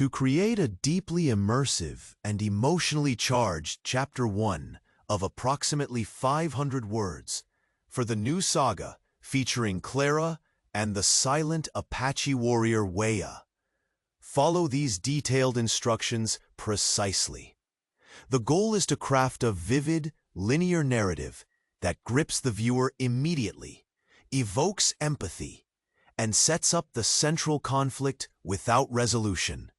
To create a deeply immersive and emotionally charged Chapter 1 of approximately 500 words for the new saga featuring Clara and the silent Apache warrior Wea, follow these detailed instructions precisely. The goal is to craft a vivid, linear narrative that grips the viewer immediately, evokes empathy, and sets up the central conflict without resolution,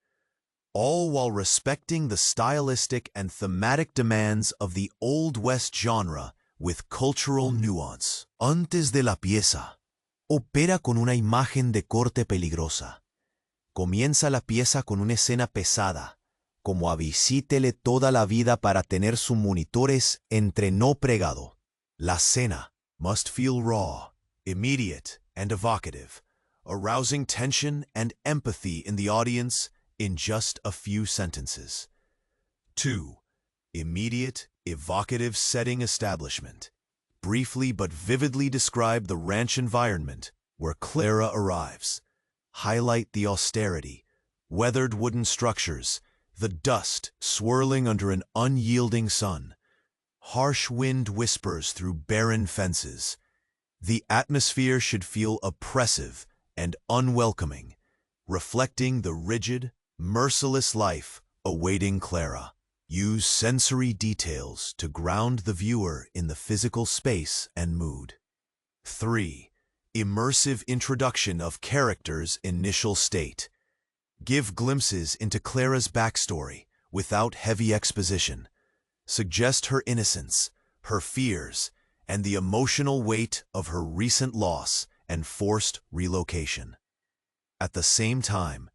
all while respecting the stylistic and thematic demands of the Old West genre with cultural nuance. Antes de la pieza, opera con una imagen de corte peligrosa. Comienza la pieza con una escena pesada, como avisítele toda la vida para tener sus monitores entre no pregado. La escena must feel raw, immediate, and evocative, arousing tension and empathy in the audience in just a few sentences. 2. Immediate, evocative setting establishment. Briefly but vividly describe the ranch environment where Clara arrives. Highlight the austerity, weathered wooden structures, the dust swirling under an unyielding sun. Harsh wind whispers through barren fences. The atmosphere should feel oppressive and unwelcoming, reflecting the rigid, merciless life awaiting Clara. Use sensory details to ground the viewer in the physical space and mood. 3. Immersive introduction of characters' initial state. Give glimpses into Clara's backstory without heavy exposition. Suggest her innocence, her fears, and the emotional weight of her recent loss and forced relocation. At the same time,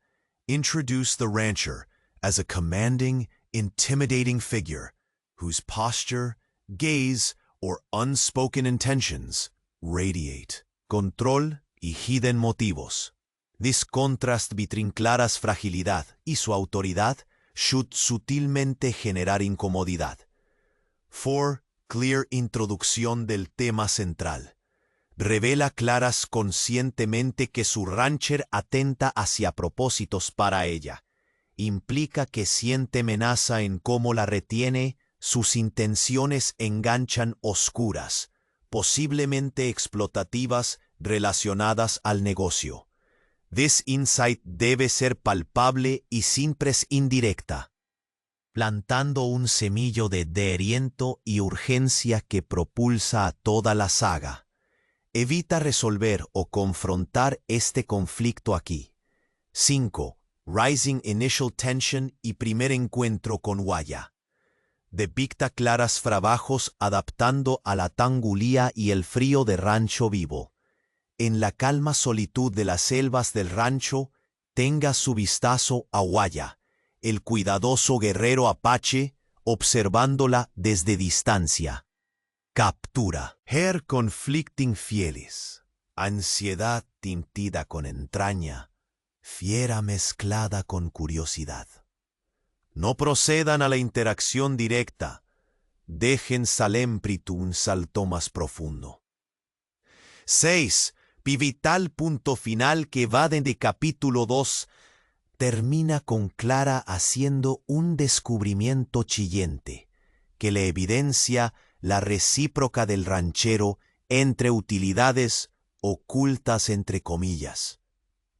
introduce the rancher as a commanding, intimidating figure whose posture, gaze, or unspoken intentions radiate control y hidden motivos. This contrast between Clara's fragilidad y su autoridad should sutilmente generar incomodidad. 4. Clear introducción del tema central. Revela Claras conscientemente que su rancher atenta hacia propósitos para ella. Implica que siente amenaza en cómo la retiene, sus intenciones enganchan oscuras, posiblemente explotativas relacionadas al negocio. This insight debe ser palpable y siempre es indirecta, plantando un semillo de desaliento y urgencia que propulsa a toda la saga. Evita resolver o confrontar este conflicto aquí. 5. Rising initial tension y primer encuentro con Wea. Depicta Claras trabajos adaptando a la tangulía y el frío de rancho vivo. En la calma solitud de las selvas del rancho, tenga su vistazo a Wea, el cuidadoso guerrero Apache, observándola desde distancia. Captura. Her conflicting fieles. Ansiedad tintida con entraña. Fiera mezclada con curiosidad. No procedan a la interacción directa. Dejen salempritu un salto más profundo. 6. Pivotal punto final que va desde capítulo 2. Termina con Clara haciendo un descubrimiento chillente que le evidencia la recíproca del ranchero entre utilidades ocultas entre comillas.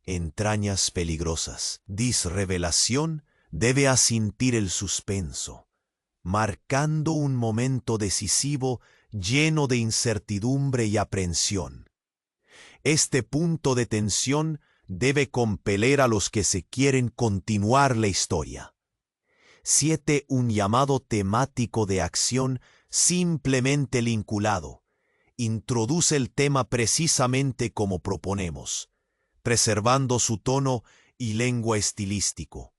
Entrañas peligrosas. Disrevelación debe asintir el suspenso, marcando un momento decisivo lleno de incertidumbre y aprensión. Este punto de tensión debe compeler a los que se quieren continuar la historia. 7. Un llamado temático de acción simplemente vinculado. Introduce el tema precisamente como proponemos, preservando su tono y lengua estilístico.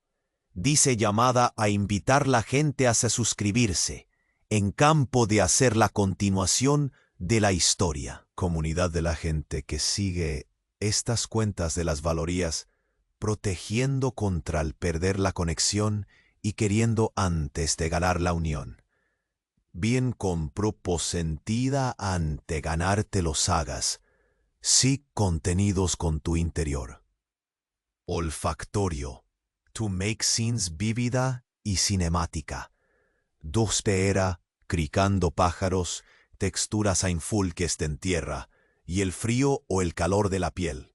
Dice llamada a invitar la gente a suscribirse, en campo de hacer la continuación de la historia. Comunidad de la gente que sigue estas cuentas de las valorías, protegiendo contra el perder la conexión y queriendo antes de ganar la unión. Bien con proposentida ante ganarte los hagas, sí contenidos con tu interior. Olfactorio. to make scenes vívida y cinemática. Dospera, cricando pájaros, texturas infulques en tierra, y el frío o el calor de la piel.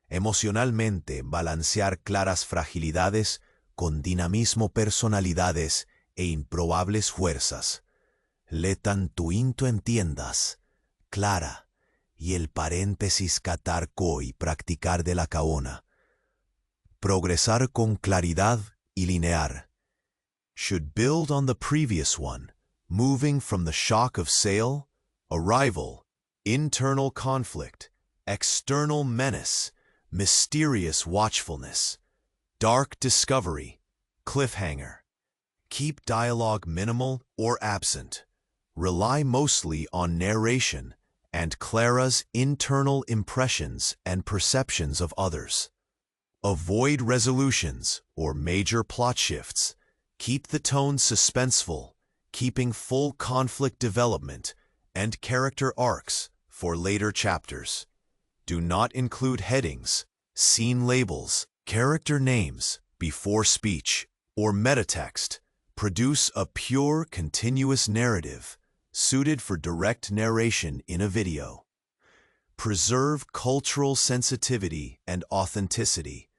Emocionalmente balancear claras fragilidades con dinamismo personalidades e improbables fuerzas. Le tantuinto entiendas, Clara, y el paréntesis catarco y practicar de la caona. Progresar con claridad y linear. Should build on the previous one, moving from the shock of sail, arrival, internal conflict, external menace, mysterious watchfulness, dark discovery, cliffhanger. Keep dialogue minimal or absent. Rely mostly on narration and Clara's internal impressions and perceptions of others. Avoid resolutions or major plot shifts. Keep the tone suspenseful, keeping full conflict development and character arcs for later chapters. Do not include headings, scene labels, character names before speech, or metatext. Produce a pure, continuous narrative suited for direct narration in a video. Preserve cultural sensitivity and authenticity,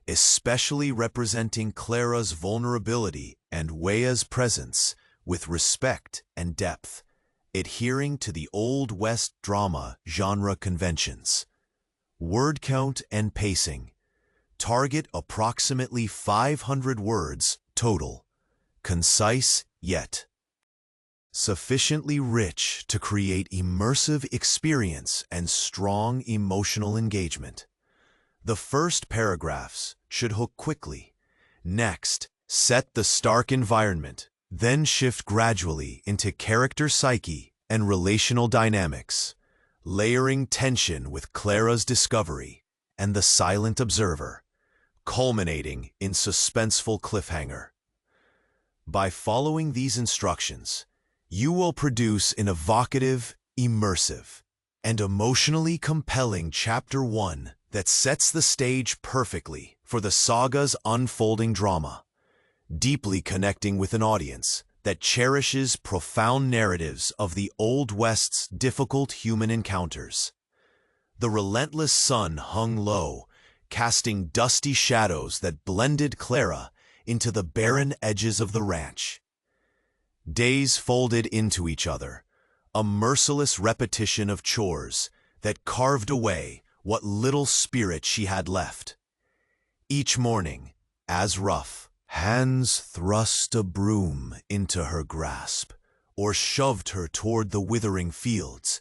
especially representing Clara's vulnerability and Wea's presence with respect and depth, adhering to the Old West drama genre conventions. Word count and pacing. Target approximately 500 words total. Concise yet sufficiently rich to create immersive experience and strong emotional engagement. The first paragraphs should hook quickly. Next, set the stark environment, then shift gradually into character psyche and relational dynamics, layering tension with Clara's discovery and the silent observer, culminating in suspenseful cliffhanger. By following these instructions, you will produce an evocative, immersive, and emotionally compelling Chapter 1 that sets the stage perfectly for the saga's unfolding drama, deeply connecting with an audience that cherishes profound narratives of the Old West's difficult human encounters. The relentless sun hung low, casting dusty shadows that blended Clara into the barren edges of the ranch. Days folded into each other, a merciless repetition of chores that carved away what little spirit she had left. Each morning, as rough, hands thrust a broom into her grasp or shoved her toward the withering fields,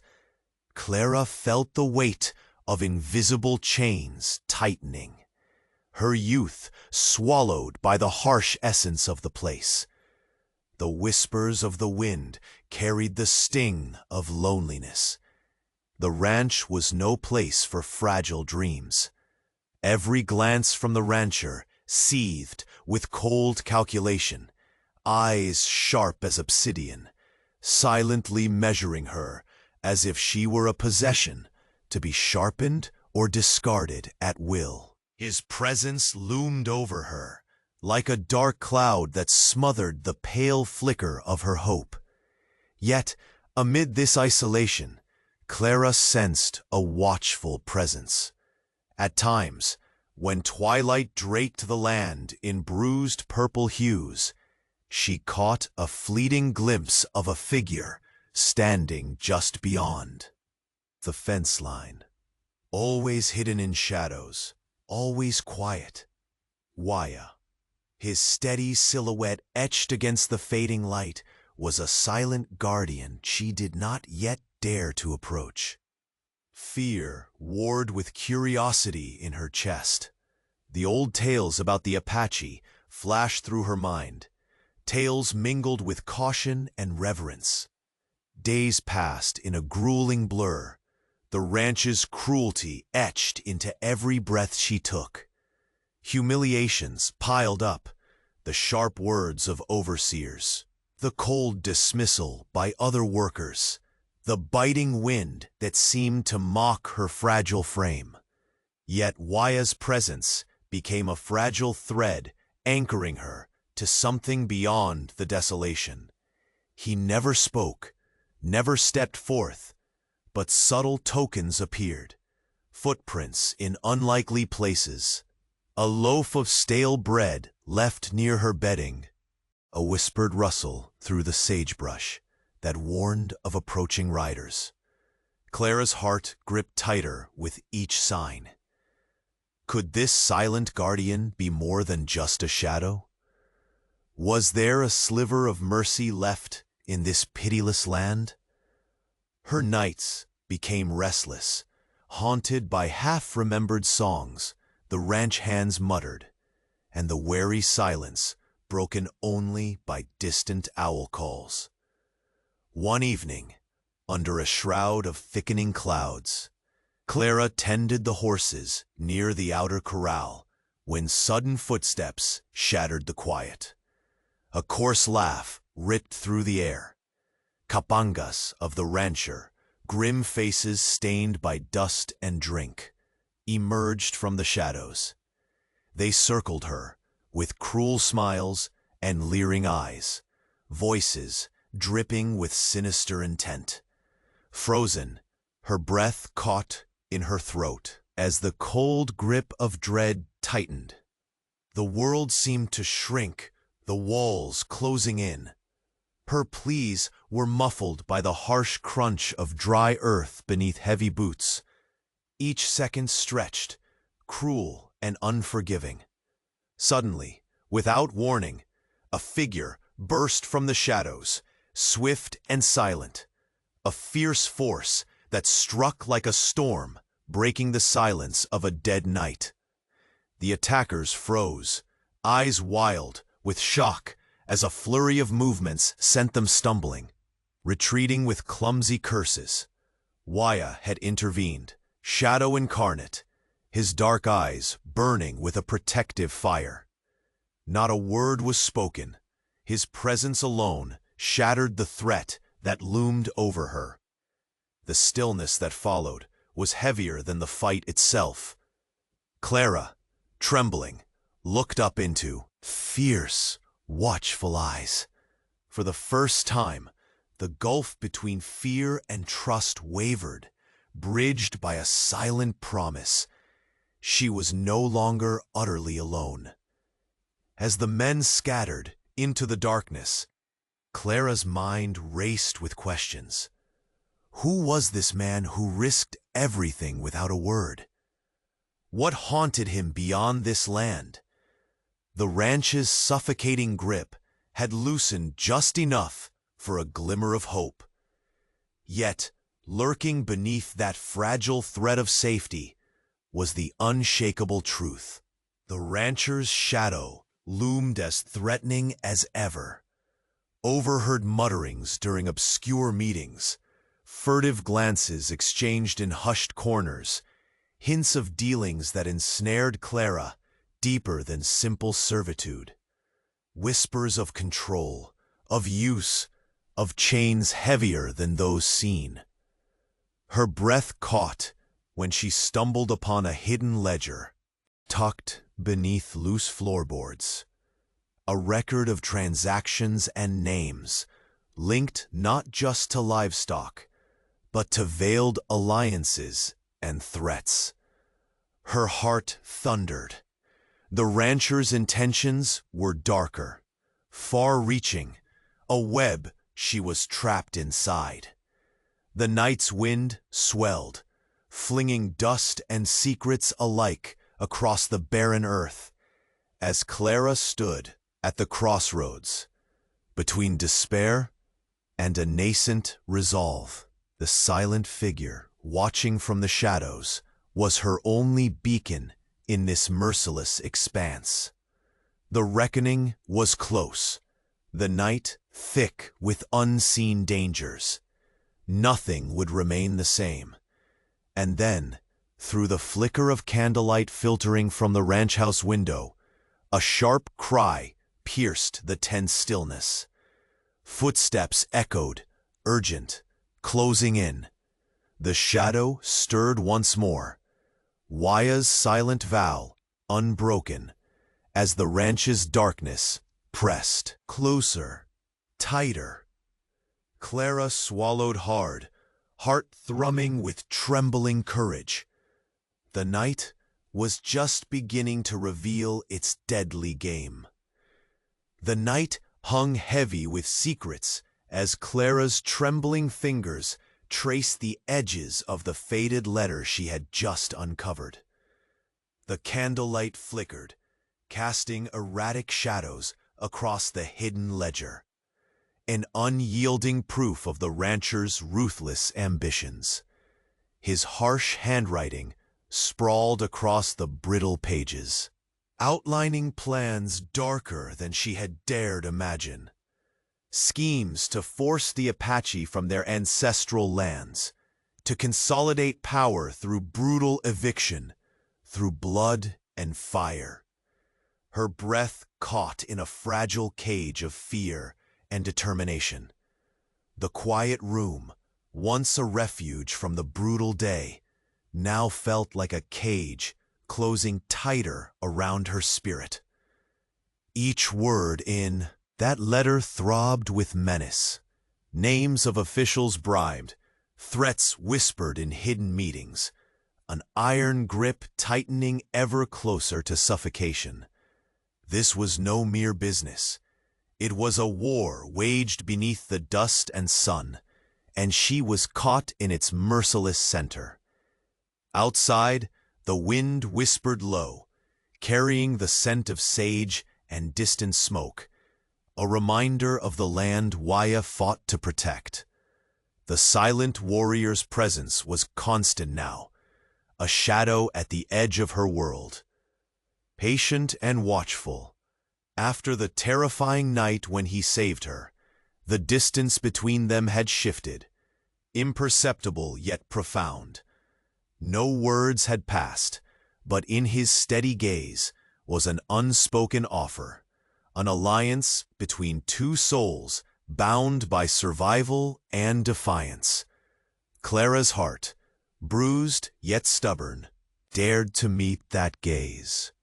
Clara felt the weight of invisible chains tightening, her youth swallowed by the harsh essence of the place. The whispers of the wind carried the sting of loneliness. The ranch was no place for fragile dreams. Every glance from the rancher seethed with cold calculation, eyes sharp as obsidian, silently measuring her as if she were a possession to be sharpened or discarded at will. His presence loomed over her, like a dark cloud that smothered the pale flicker of her hope. Yet, amid this isolation, Clara sensed a watchful presence. At times, when twilight draped the land in bruised purple hues, she caught a fleeting glimpse of a figure standing just beyond the fence line. Always hidden in shadows, always quiet. Waya. His steady silhouette etched against the fading light was a silent guardian she did not yet dare to approach. Fear warred with curiosity in her chest. The old tales about the Apache flashed through her mind, tales mingled with caution and reverence. Days passed in a grueling blur, the ranch's cruelty etched into every breath she took. Humiliations piled up, the sharp words of overseers, the cold dismissal by other workers, the biting wind that seemed to mock her fragile frame. Yet Waya's presence became a fragile thread anchoring her to something beyond the desolation. He never spoke, never stepped forth, but subtle tokens appeared, footprints in unlikely places, a loaf of stale bread left near her bedding, a whispered rustle through the sagebrush that warned of approaching riders. Clara's heart gripped tighter with each sign. Could this silent guardian be more than just a shadow? Was there a sliver of mercy left in this pitiless land? Her nights became restless, haunted by half-remembered songs the ranch hands muttered, and the wary silence broken only by distant owl calls. One evening, under a shroud of thickening clouds, Clara tended the horses near the outer corral when sudden footsteps shattered the quiet. A coarse laugh ripped through the air. Capangas of the rancher, grim faces stained by dust and drink, emerged from the shadows. They circled her with cruel smiles and leering eyes, voices dripping with sinister intent. Frozen, her breath caught in her throat as the cold grip of dread tightened. The world seemed to shrink, the walls closing in. Her pleas were muffled by the harsh crunch of dry earth beneath heavy boots. Each second stretched, cruel and unforgiving. Suddenly, without warning, a figure burst from the shadows, swift and silent, a fierce force that struck like a storm, breaking the silence of a dead night. The attackers froze, eyes wild with shock as a flurry of movements sent them stumbling, retreating with clumsy curses. Waya had intervened, shadow incarnate, his dark eyes burning with a protective fire. Not a word was spoken. His presence alone shattered the threat that loomed over her. The stillness that followed was heavier than the fight itself. Clara, trembling, looked up into fierce, watchful eyes. For the first time, the gulf between fear and trust wavered, bridged by a silent promise. She was no longer utterly alone. As the men scattered into the darkness, Clara's mind raced with questions. Who was this man who risked everything without a word? What haunted him beyond this land? The ranch's suffocating grip had loosened just enough for a glimmer of hope. Yet, lurking beneath that fragile thread of safety was the unshakable truth. The rancher's shadow loomed as threatening as ever. Overheard mutterings during obscure meetings, furtive glances exchanged in hushed corners, hints of dealings that ensnared Clara deeper than simple servitude. Whispers of control, of use, of chains heavier than those seen. Her breath caught when she stumbled upon a hidden ledger, tucked beneath loose floorboards. A record of transactions and names, linked not just to livestock, but to veiled alliances and threats. Her heart thundered. The rancher's intentions were darker, far-reaching, a web she was trapped inside. The night's wind swelled, flinging dust and secrets alike across the barren earth, as Clara stood at the crossroads, between despair and a nascent resolve. The silent figure, watching from the shadows, was her only beacon in this merciless expanse. The reckoning was close, the night thick with unseen dangers. Nothing would remain the same. And then, through the flicker of candlelight filtering from the ranch house window, a sharp cry pierced the tense stillness. Footsteps echoed, urgent, closing in. The shadow stirred once more, Waya's silent vow unbroken, as the ranch's darkness pressed closer, tighter. Clara swallowed hard, heart thrumming with trembling courage. The night was just beginning to reveal its deadly game. The night hung heavy with secrets as Clara's trembling fingers traced the edges of the faded letter she had just uncovered. The candlelight flickered, casting erratic shadows across the hidden ledger, an unyielding proof of the rancher's ruthless ambitions. His harsh handwriting sprawled across the brittle pages, outlining plans darker than she had dared imagine. Schemes to force the Apache from their ancestral lands, to consolidate power through brutal eviction, through blood and fire. Her breath caught in a fragile cage of fear and determination. The quiet room, once a refuge from the brutal day, now felt like a cage closing tighter around her spirit. Each word in that letter throbbed with menace. Names of officials bribed, threats whispered in hidden meetings, an iron grip tightening ever closer to suffocation. This was no mere business. It was a war waged beneath the dust and sun, and she was caught in its merciless center. Outside, the wind whispered low, carrying the scent of sage and distant smoke, a reminder of the land Waya fought to protect. The silent warrior's presence was constant now, a shadow at the edge of her world. Patient and watchful, after the terrifying night when he saved her, the distance between them had shifted, imperceptible yet profound. No words had passed, but in his steady gaze was an unspoken offer, an alliance between two souls bound by survival and defiance. Clara's heart, bruised yet stubborn, dared to meet that gaze.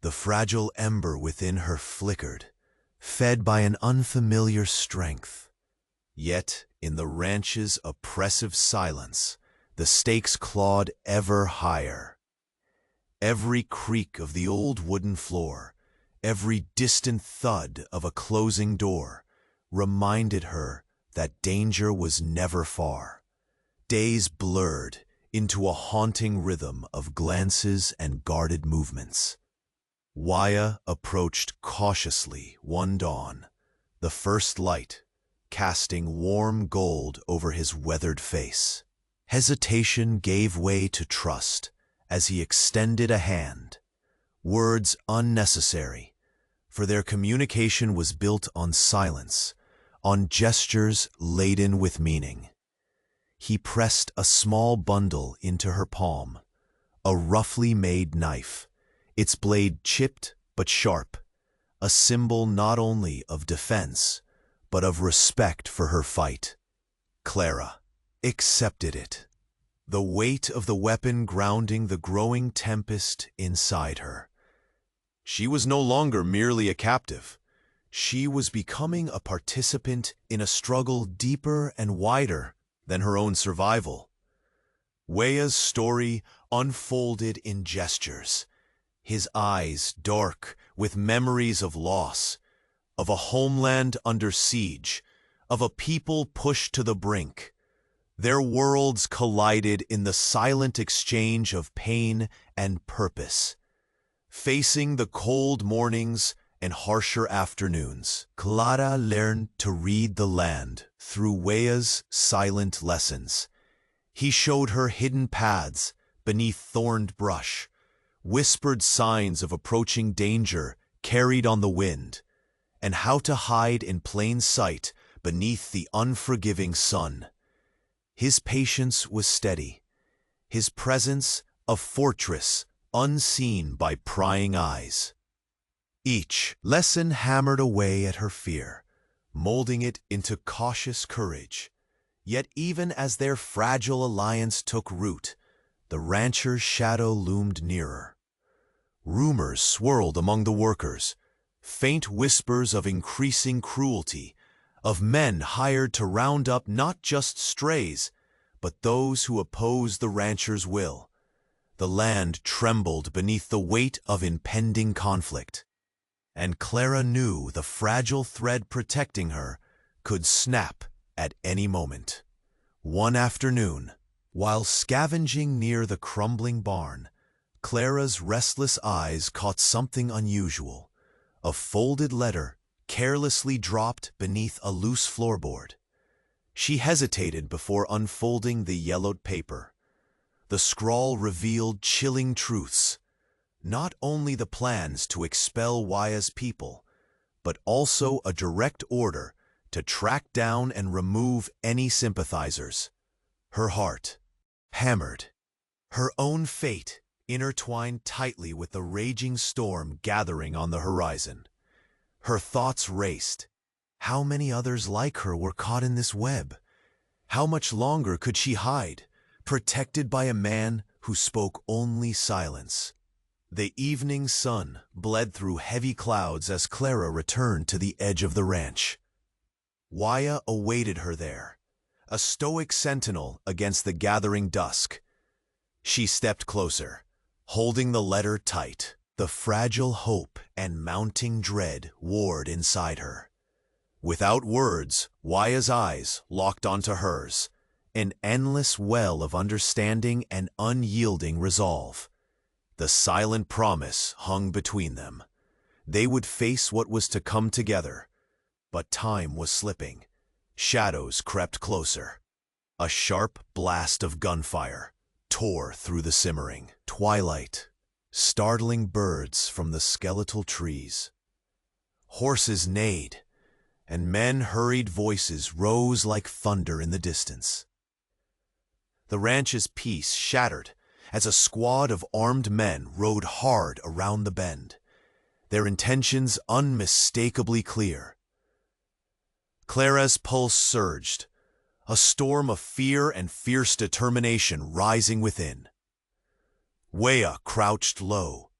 The fragile ember within her flickered, fed by an unfamiliar strength. Yet, in the ranch's oppressive silence, the stakes clawed ever higher. Every creak of the old wooden floor, every distant thud of a closing door, reminded her that danger was never far. Days blurred into a haunting rhythm of glances and guarded movements. Waya approached cautiously one dawn, the first light casting warm gold over his weathered face. Hesitation gave way to trust as he extended a hand, words unnecessary, for their communication was built on silence, on gestures laden with meaning. He pressed a small bundle into her palm, a roughly made knife, its blade chipped but sharp, a symbol not only of defense, but of respect for her fight. Clara accepted it, the weight of the weapon grounding the growing tempest inside her. She was no longer merely a captive. She was becoming a participant in a struggle deeper and wider than her own survival. Waya's story unfolded in gestures, his eyes dark with memories of loss, of a homeland under siege, of a people pushed to the brink. Their worlds collided in the silent exchange of pain and purpose. Facing the cold mornings and harsher afternoons, Clara learned to read the land through Waya's silent lessons. He showed her hidden paths beneath thorned brush, whispered signs of approaching danger carried on the wind, and how to hide in plain sight beneath the unforgiving sun. His patience was steady, his presence a fortress unseen by prying eyes. Each lesson hammered away at her fear, molding it into cautious courage. Yet even as their fragile alliance took root, the rancher's shadow loomed nearer. Rumors swirled among the workers, faint whispers of increasing cruelty, of men hired to round up not just strays, but those who opposed the rancher's will. The land trembled beneath the weight of impending conflict, and Clara knew the fragile thread protecting her could snap at any moment. One afternoon, while scavenging near the crumbling barn, Clara's restless eyes caught something unusual, a folded letter carelessly dropped beneath a loose floorboard. She hesitated before unfolding the yellowed paper. The scrawl revealed chilling truths, not only the plans to expel Waya's people, but also a direct order to track down and remove any sympathizers. Her heart hammered, her own fate intertwined tightly with the raging storm gathering on the horizon. Her thoughts raced. How many others like her were caught in this web? How much longer could she hide, protected by a man who spoke only silence? The evening sun bled through heavy clouds as Clara returned to the edge of the ranch. Waya awaited her there, a stoic sentinel against the gathering dusk. She stepped closer, holding the letter tight. The fragile hope and mounting dread warred inside her. Without words, Waya's eyes locked onto hers, an endless well of understanding and unyielding resolve. The silent promise hung between them. They would face what was to come together. But time was slipping. Shadows crept closer. A sharp blast of gunfire tore through the simmering twilight, startling birds from the skeletal trees. Horses neighed, and men's hurried voices rose like thunder in the distance. The ranch's peace shattered as a squad of armed men rode hard around the bend, their intentions unmistakably clear. Clara's pulse surged, a storm of fear and fierce determination rising within. Waya crouched low,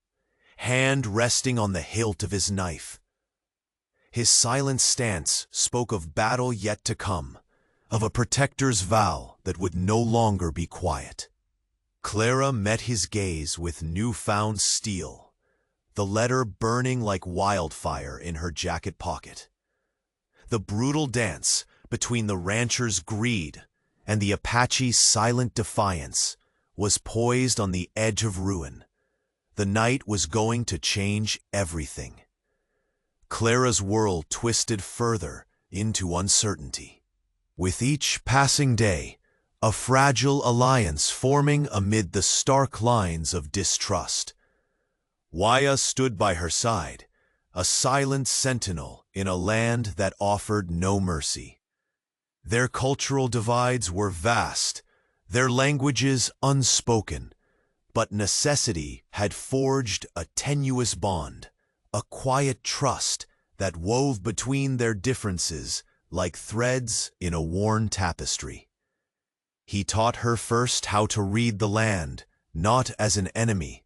hand resting on the hilt of his knife. His silent stance spoke of battle yet to come, of a protector's vow that would no longer be quiet. Clara met his gaze with newfound steel, the letter burning like wildfire in her jacket pocket. The brutal dance between the rancher's greed and the Apache's silent defiance was poised on the edge of ruin. The night was going to change everything. Clara's world twisted further into uncertainty. With each passing day, a fragile alliance forming amid the stark lines of distrust. Waya stood by her side, a silent sentinel in a land that offered no mercy. Their cultural divides were vast, their languages unspoken, but necessity had forged a tenuous bond, a quiet trust that wove between their differences like threads in a worn tapestry. He taught her first how to read the land, not as an enemy,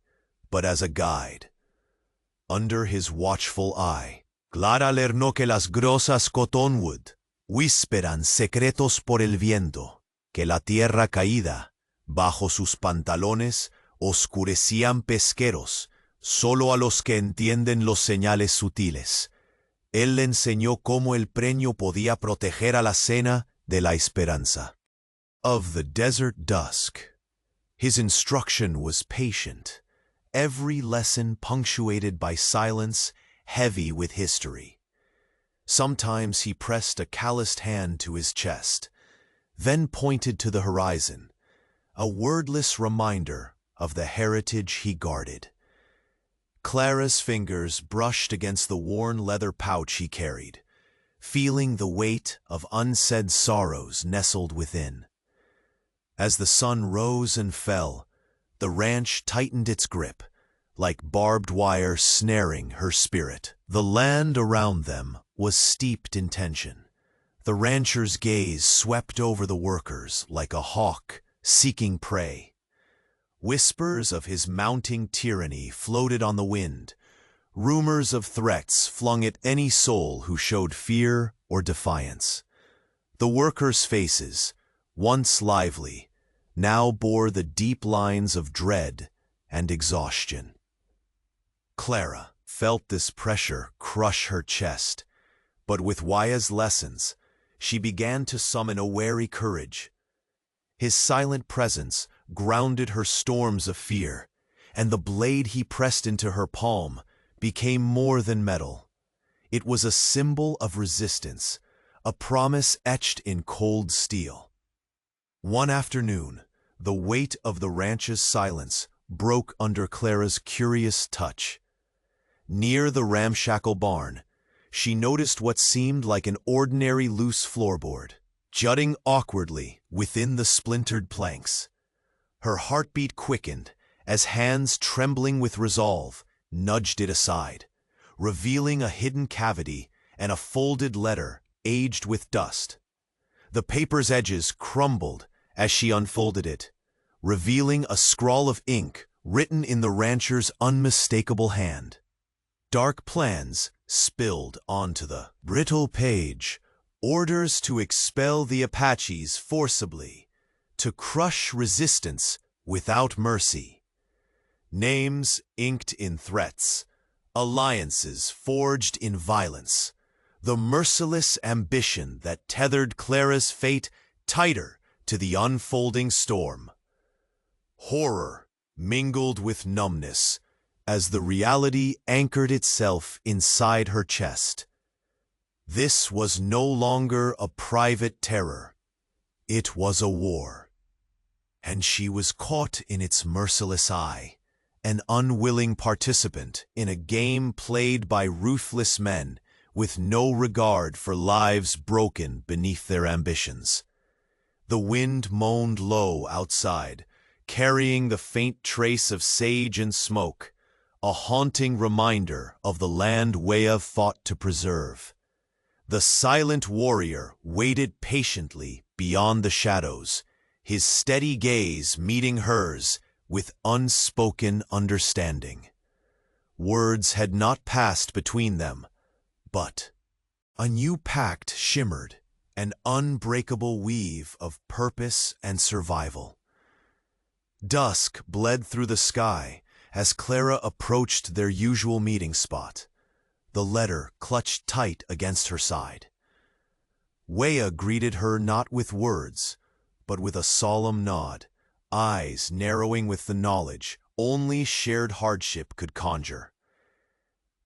but as a guide. Under his watchful eye, Clara learnó que las grosas cottonwood whisperan secretos por el viento, que la tierra caída, bajo sus pantalones, oscurecían pesqueros, solo a los que entienden los señales sutiles. Él le enseñó cómo el preño podía proteger a la cena de la esperanza. Of the desert dusk, his instruction was patient, every lesson punctuated by silence heavy with history. Sometimes he pressed a calloused hand to his chest, then pointed to the horizon, a wordless reminder of the heritage he guarded. Clara's fingers brushed against the worn leather pouch he carried, feeling the weight of unsaid sorrows nestled within. As the sun rose and fell, the ranch tightened its grip, like barbed wire snaring her spirit. The land around them was steeped in tension. The rancher's gaze swept over the workers like a hawk seeking prey. Whispers of his mounting tyranny floated on the wind, rumors of threats flung at any soul who showed fear or defiance. The workers' faces, once lively, now bore the deep lines of dread and exhaustion. Clara felt this pressure crush her chest, but with Waya's lessons, she began to summon a wary courage. His silent presence grounded her storms of fear, and the blade he pressed into her palm became more than metal. It was a symbol of resistance, a promise etched in cold steel. One afternoon, the weight of the ranch's silence broke under Clara's curious touch. Near the ramshackle barn, she noticed what seemed like an ordinary loose floorboard, jutting awkwardly within the splintered planks. Her heartbeat quickened as hands trembling with resolve nudged it aside, revealing a hidden cavity and a folded letter aged with dust. The paper's edges crumbled as she unfolded it, revealing a scrawl of ink written in the rancher's unmistakable hand. Dark plans spilled onto the brittle page, orders to expel the Apaches forcibly, to crush resistance without mercy. Names inked in threats, alliances forged in violence, the merciless ambition that tethered Clara's fate tighter to the unfolding storm. Horror mingled with numbness as the reality anchored itself inside her chest. This was no longer a private terror. It was a war. And she was caught in its merciless eye, an unwilling participant in a game played by ruthless men with no regard for lives broken beneath their ambitions. The wind moaned low outside, carrying the faint trace of sage and smoke, a haunting reminder of the land Waya fought to preserve. The silent warrior waited patiently beyond the shadows, his steady gaze meeting hers with unspoken understanding. Words had not passed between them, but a new pact shimmered, an unbreakable weave of purpose and survival. Dusk bled through the sky as Clara approached their usual meeting spot, the letter clutched tight against her side. Waya greeted her not with words, but with a solemn nod, eyes narrowing with the knowledge only shared hardship could conjure.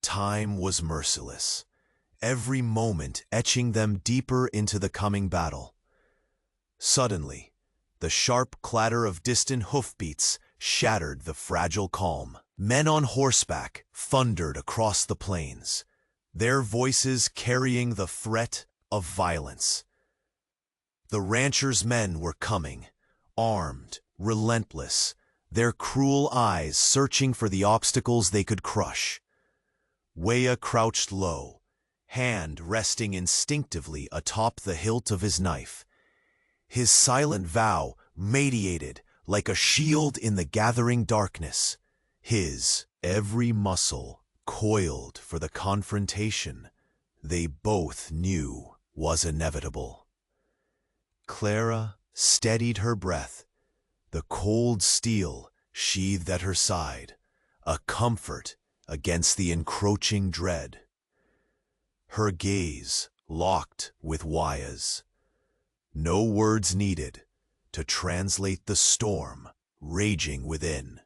Time was merciless, every moment etching them deeper into the coming battle. Suddenly, the sharp clatter of distant hoofbeats shattered the fragile calm. Men on horseback thundered across the plains, their voices carrying the threat of violence. The ranchers' men were coming, armed, relentless, their cruel eyes searching for the obstacles they could crush. Waya crouched low, hand resting instinctively atop the hilt of his knife. His silent vow radiated like a shield in the gathering darkness. His every muscle coiled for the confrontation they both knew was inevitable. Clara steadied her breath, the cold steel sheathed at her side, a comfort against the encroaching dread. Her gaze locked with Waya's. No words needed to translate the storm raging within.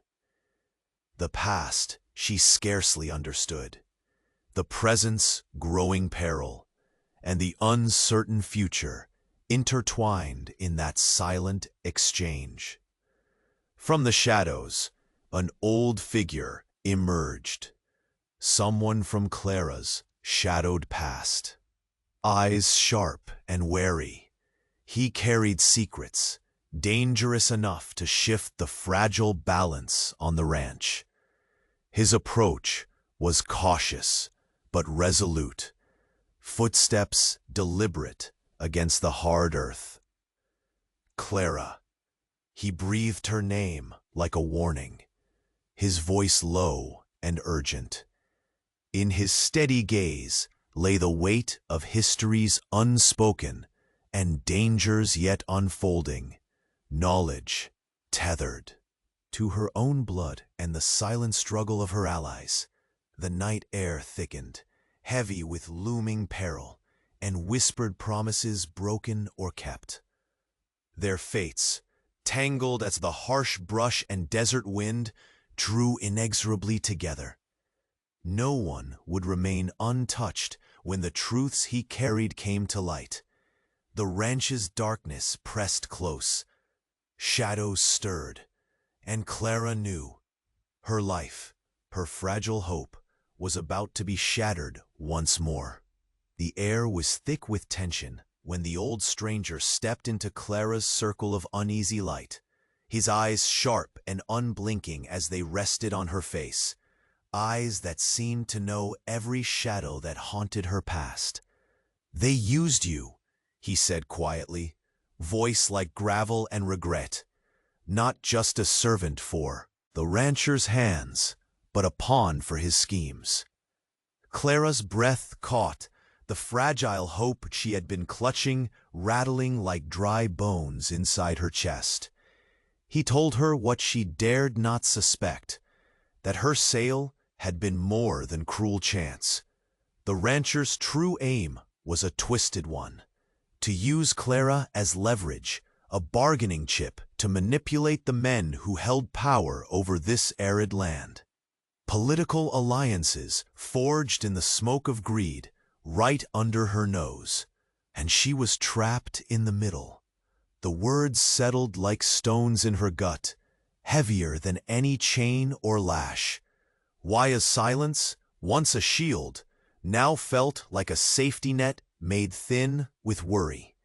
The past she scarcely understood, the present's growing peril, and the uncertain future intertwined in that silent exchange. From the shadows, an old figure emerged, someone from Clara's shadowed past. Eyes sharp and wary, he carried secrets dangerous enough to shift the fragile balance on the ranch. His approach was cautious but resolute, footsteps deliberate against the hard earth. Clara. He breathed her name like a warning, his voice low and urgent. In his steady gaze lay the weight of history's unspoken and dangers yet unfolding, knowledge tethered to her own blood and the silent struggle of her allies. The night air thickened, heavy with looming peril, and whispered promises broken or kept. Their fates, tangled as the harsh brush and desert wind, drew inexorably together. No one would remain untouched when the truths he carried came to light. The ranch's darkness pressed close, shadows stirred, and Clara knew her life, her fragile hope, was about to be shattered once more. The air was thick with tension when the old stranger stepped into Clara's circle of uneasy light, his eyes sharp and unblinking as they rested on her face, eyes that seemed to know every shadow that haunted her past. "They used you," he said quietly, voice like gravel and regret, "not just a servant for the rancher's hands, but a pawn for his schemes." Clara's breath caught, the fragile hope she had been clutching rattling like dry bones inside her chest. He told her what she dared not suspect, that her sale had been more than cruel chance. The rancher's true aim was a twisted one: to use Clara as leverage, a bargaining chip to manipulate the men who held power over this arid land. Political alliances forged in the smoke of greed, right under her nose, and she was trapped in the middle. The words settled like stones in her gut, heavier than any chain or lash. Waya's silence, once a shield, now felt like a safety net made thin with worry.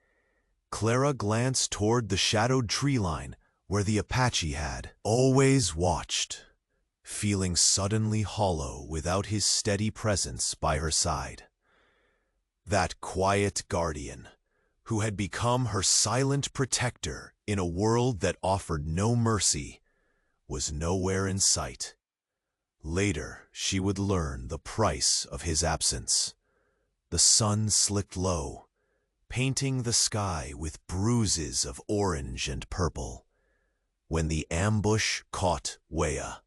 Clara glanced toward the shadowed tree line where the Apache had always watched, feeling suddenly hollow without his steady presence by her side. That quiet guardian, who had become her silent protector in a world that offered no mercy, was nowhere in sight. Later, she would learn the price of his absence. The sun slicked low, painting the sky with bruises of orange and purple, when the ambush caught Waya.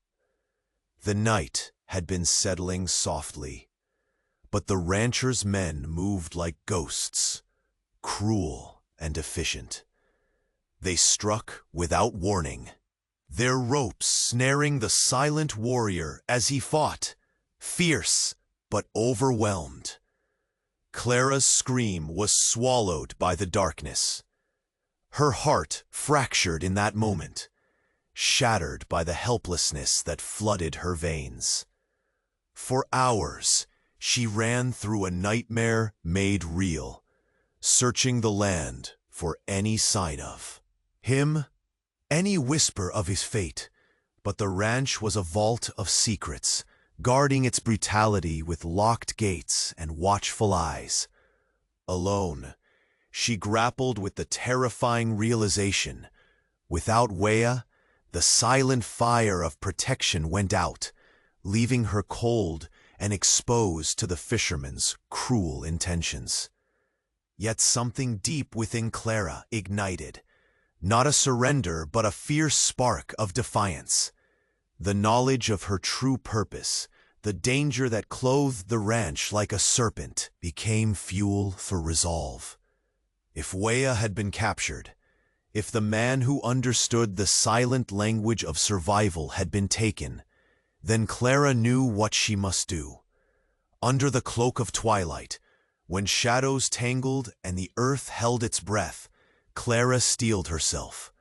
The night had been settling softly, but the rancher's men moved like ghosts, cruel and efficient. They struck without warning, their ropes snaring the silent warrior as he fought, fierce but overwhelmed. Clara's scream was swallowed by the darkness. Her heart fractured in that moment, shattered by the helplessness that flooded her veins. For hours, she ran through a nightmare made real, searching the land for any sign of him, any whisper of his fate. But the ranch was a vault of secrets, guarding its brutality with locked gates and watchful eyes. Alone, she grappled with the terrifying realization: without Waya, the silent fire of protection went out, leaving her cold and exposed to the fisherman's cruel intentions. Yet something deep within Clara ignited, not a surrender but a fierce spark of defiance. The knowledge of her true purpose, the danger that clothed the ranch like a serpent, became fuel for resolve. If Waya had been captured, if the man who understood the silent language of survival had been taken, then Clara knew what she must do. Under the cloak of twilight, when shadows tangled and the earth held its breath, Clara steeled herself.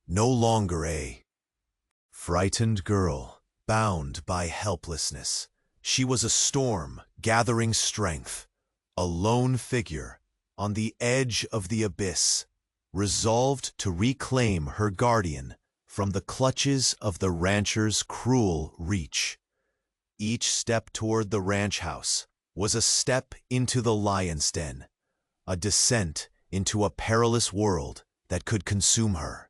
No longer a frightened girl, bound by helplessness. She was a storm gathering strength, a lone figure on the edge of the abyss, resolved to reclaim her guardian from the clutches of the rancher's cruel reach. Each step toward the ranch house was a step into the lion's den, a descent into a perilous world that could consume her.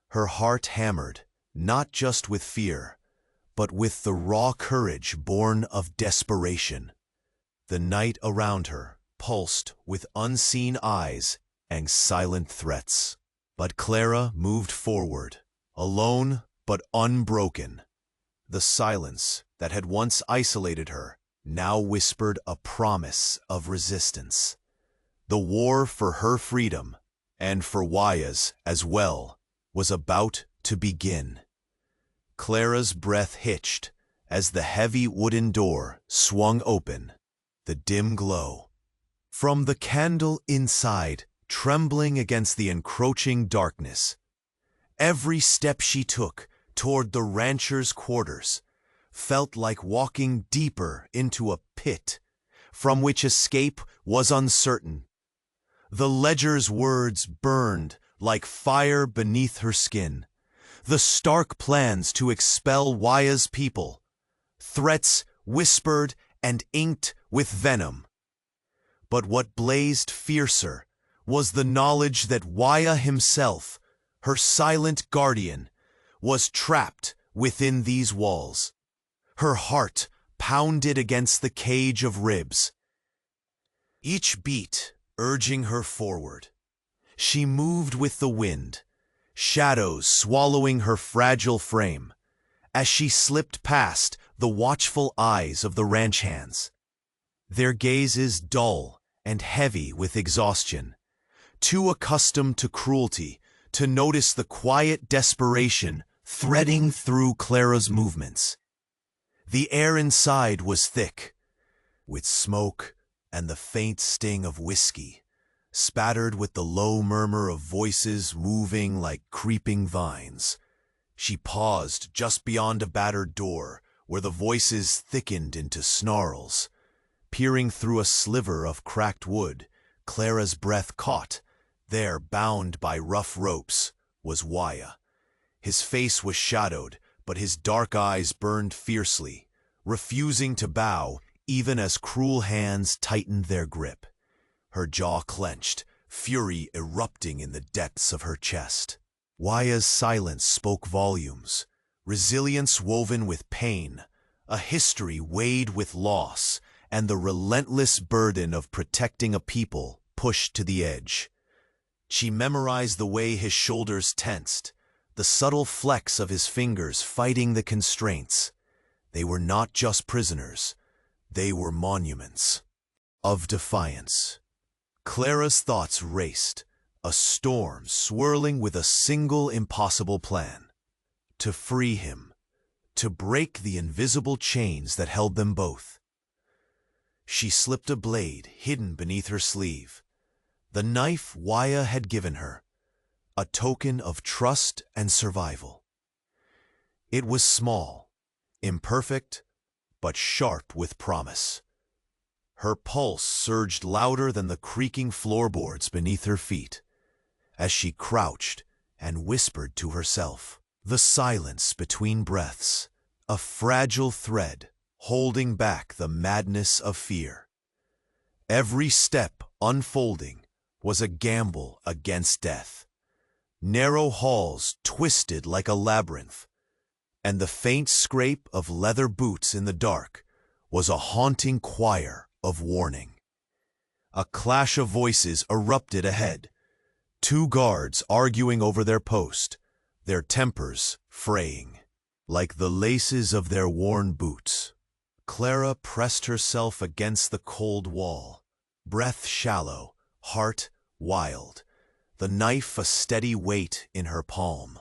Her heart hammered not just with fear, but with the raw courage born of desperation. The night around her pulsed with unseen eyes and silent threats. But Clara moved forward, alone but unbroken. The silence that had once isolated her now whispered a promise of resistance. The war for her freedom, and for Waya's as well, was about to begin. Clara's breath hitched as the heavy wooden door swung open, the dim glow from the candle inside trembling against the encroaching darkness. Every step she took toward the rancher's quarters felt like walking deeper into a pit from which escape was uncertain. The ledger's words burned like fire beneath her skin. The stark plans to expel Waya's people, threats whispered and inked with venom. But what blazed fiercer was the knowledge that Waya himself, her silent guardian, was trapped within these walls. Her heart pounded against the cage of ribs, each beat urging her forward. She moved with the wind, shadows swallowing her fragile frame, as she slipped past the watchful eyes of the ranch hands. Their gazes dull and heavy with exhaustion, too accustomed to cruelty to notice the quiet desperation threading through Clara's movements. The air inside was thick, with smoke and the faint sting of whiskey, spattered with the low murmur of voices moving like creeping vines. She paused just beyond a battered door, where the voices thickened into snarls. Peering through a sliver of cracked wood, Clara's breath caught. There, bound by rough ropes, was Waya. His face was shadowed, but his dark eyes burned fiercely, refusing to bow even as cruel hands tightened their grip. Her jaw clenched, fury erupting in the depths of her chest. Waya's silence spoke volumes, resilience woven with pain, a history weighed with loss, and the relentless burden of protecting a people pushed to the edge. She memorized the way his shoulders tensed, the subtle flex of his fingers fighting the constraints. They were not just prisoners, they were monuments of defiance. Clara's thoughts raced, a storm swirling with a single impossible plan: to free him, to break the invisible chains that held them both. She slipped a blade hidden beneath her sleeve, the knife Waya had given her, a token of trust and survival. It was small, imperfect, but sharp with promise. Her pulse surged louder than the creaking floorboards beneath her feet, as she crouched and whispered to herself. The silence between breaths, a fragile thread holding back the madness of fear. Every step unfolding was a gamble against death. Narrow halls twisted like a labyrinth, and the faint scrape of leather boots in the dark was a haunting choir of warning. A clash of voices erupted ahead, two guards arguing over their post, their tempers fraying like the laces of their worn boots. Clara pressed herself against the cold wall, breath shallow, heart wild, the knife a steady weight in her palm.